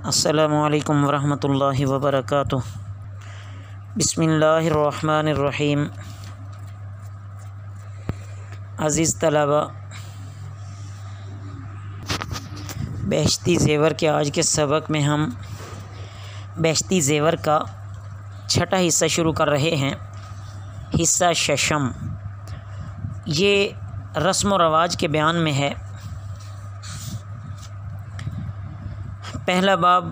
अस्सलामुअलैकुम वरहमतुल्लाहि वबरकातुह। बिस्मिल्लाहिर्रहमानिर्रहीम। अज़ीज़ तलबा, बेहश्ती ज़ेवर के आज के सबक में हम बेहश्ती ज़ेवर का छठा हिस्सा शुरू कर रहे हैं। हिस्सा शशम, ये रस्म व रवाज के बयान में है। पहला बाब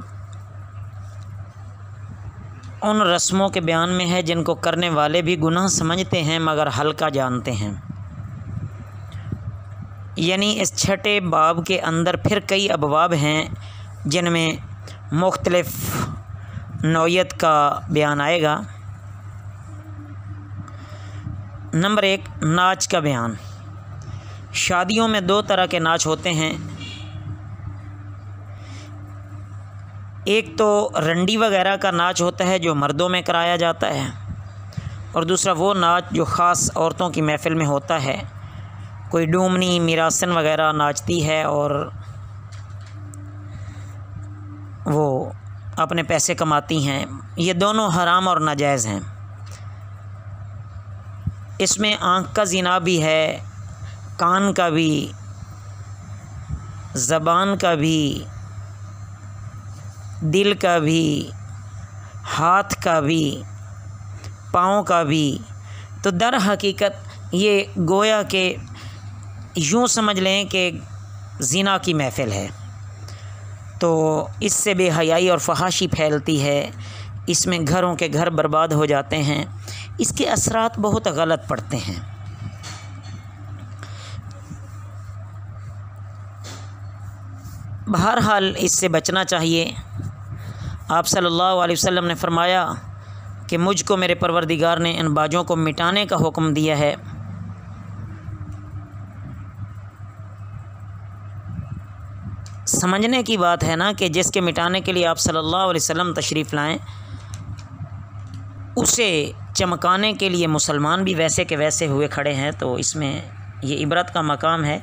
उन रस्मों के बयान में है जिनको करने वाले भी गुनाह समझते हैं मगर हल्का जानते हैं। यानी इस छठे बाब के अंदर फिर कई अबवाब हैं जिनमें मुख्तलिफ़ नौइयत का बयान आएगा। नंबर 1, नाच का बयान। शादियों में दो तरह के नाच होते हैं। एक तो रंडी वगैरह का नाच होता है जो मर्दों में कराया जाता है, और दूसरा वो नाच जो ख़ास औरतों की महफ़िल में होता है। कोई डूमनी, मीरासन वगैरह नाचती है और वो अपने पैसे कमाती हैं। ये दोनों हराम और नाजायज़ हैं। इसमें आँख का ज़िना भी है, कान का भी, ज़बान का भी, दिल का भी, हाथ का भी, पाँव का भी। तो दर हकीकत ये गोया के यूँ समझ लें कि ज़िना की महफ़िल है। तो इससे बेहयाई और फहाशी फैलती है। इसमें घरों के घर बर्बाद हो जाते हैं। इसके असरात बहुत गलत पड़ते हैं। बहरहाल इससे बचना चाहिए। आप सल्लल्लाहु अलैहि वसल्लम ने फरमाया कि मुझको मेरे परवरदिगार ने इन बाजों को मिटाने का हुक्म दिया है। समझने की बात है ना कि जिसके मिटाने के लिए आप सल्लल्लाहु अलैहि वसल्लम तशरीफ़ लाएँ, उसे चमकाने के लिए मुसलमान भी वैसे के वैसे हुए खड़े हैं। तो इसमें ये इबरत का मकाम है।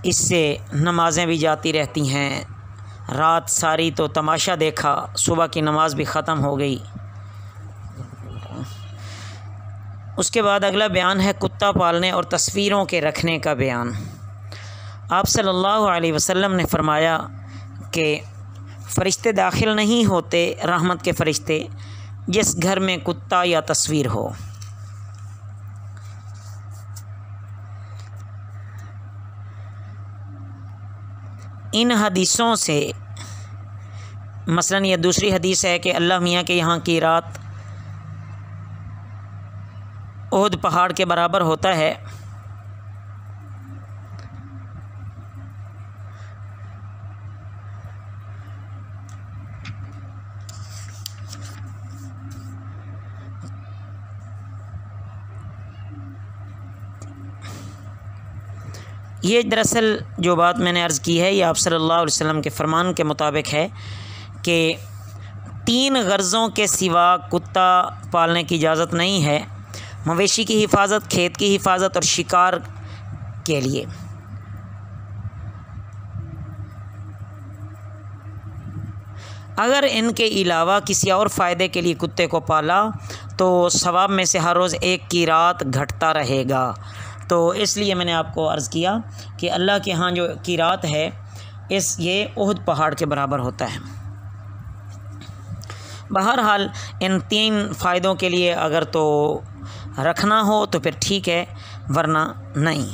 इससे नमाज़ें भी जाती रहती हैं। रात सारी तो तमाशा देखा, सुबह की नमाज़ भी ख़त्म हो गई। उसके बाद अगला बयान है कुत्ता पालने और तस्वीरों के रखने का बयान। आप सल्लल्लाहु अलैहि वसल्लम ने फरमाया कि फ़रिश्ते दाखिल नहीं होते, रहमत के फ़रिश्ते, जिस घर में कुत्ता या तस्वीर हो। इन हदीसों से मसलन ये दूसरी हदीस है कि अल्लाह मियाँ के यहाँ की रात ओहद पहाड़ के बराबर होता है। ये दरअसल जो बात मैंने अर्ज़ की है, ये आप सल्लल्लाहु अलैहि वसल्लम के फ़रमान के मुताबिक है कि 3 गर्ज़ों के सिवा कुत्ता पालने की इजाज़त नहीं है। मवेशी की हिफाजत, खेत की हिफाजत और शिकार के लिए। अगर इनके अलावा किसी और फ़ायदे के लिए कुत्ते को पाला तो सवाब में से हर रोज़ एक की रात घटता रहेगा। तो इसलिए मैंने आपको अर्ज़ किया कि अल्लाह के यहाँ जो की रात है ये ओहद पहाड़ के बराबर होता है। बहरहाल इन 3 फ़ायदों के लिए अगर तो रखना हो तो फिर ठीक है, वरना नहीं।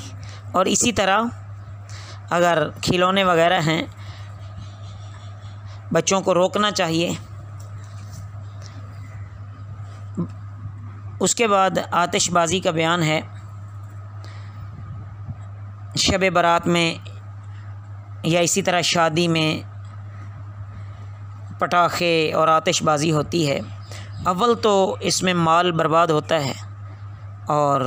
और इसी तरह अगर खिलौने वगैरह हैं, बच्चों को रोकना चाहिए। उसके बाद आतिशबाज़ी का बयान है। शब बारात में या इसी तरह शादी में पटाखे और आतिशबाज़ी होती है। अव्वल तो इसमें माल बर्बाद होता है और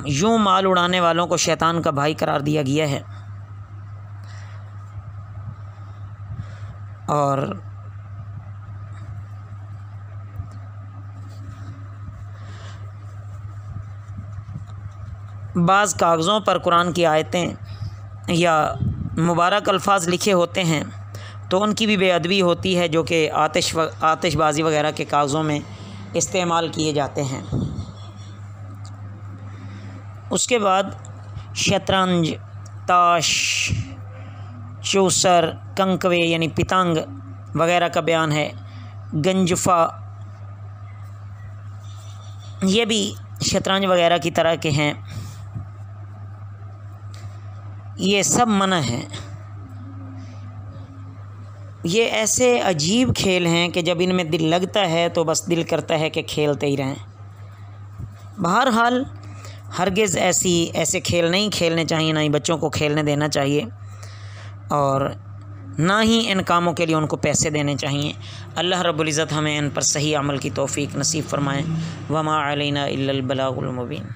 यूँ माल उड़ाने वालों को शैतान का भाई करार दिया गया है। और बाज़ कागज़ों पर कुरान की आयतें या मुबारक अल्फाज लिखे होते हैं तो उनकी भी बेअदबी होती है, जो कि आतिशबाज़ी वगैरह के कागज़ों में इस्तेमाल किए जाते हैं। उसके बाद शतरंज, ताश, चूसर, कंकवे यानी पितंग वगैरह का बयान है। गंजफा, ये भी शतरंज वगैरह की तरह के हैं। ये सब मना है। ये ऐसे अजीब खेल हैं कि जब इनमें दिल लगता है तो बस दिल करता है कि खेलते ही रहें। बहरहाल हरगिज़ ऐसे खेल नहीं खेलने चाहिए, ना ही बच्चों को खेलने देना चाहिए और ना ही इन कामों के लिए उनको पैसे देने चाहिए। अल्लाह रब्बुल इज़्ज़त हमें इन पर सही अमल की तौफ़ीक नसीब फ़रमाए। वमा अलैना इल्लल बलागुल मुबीन।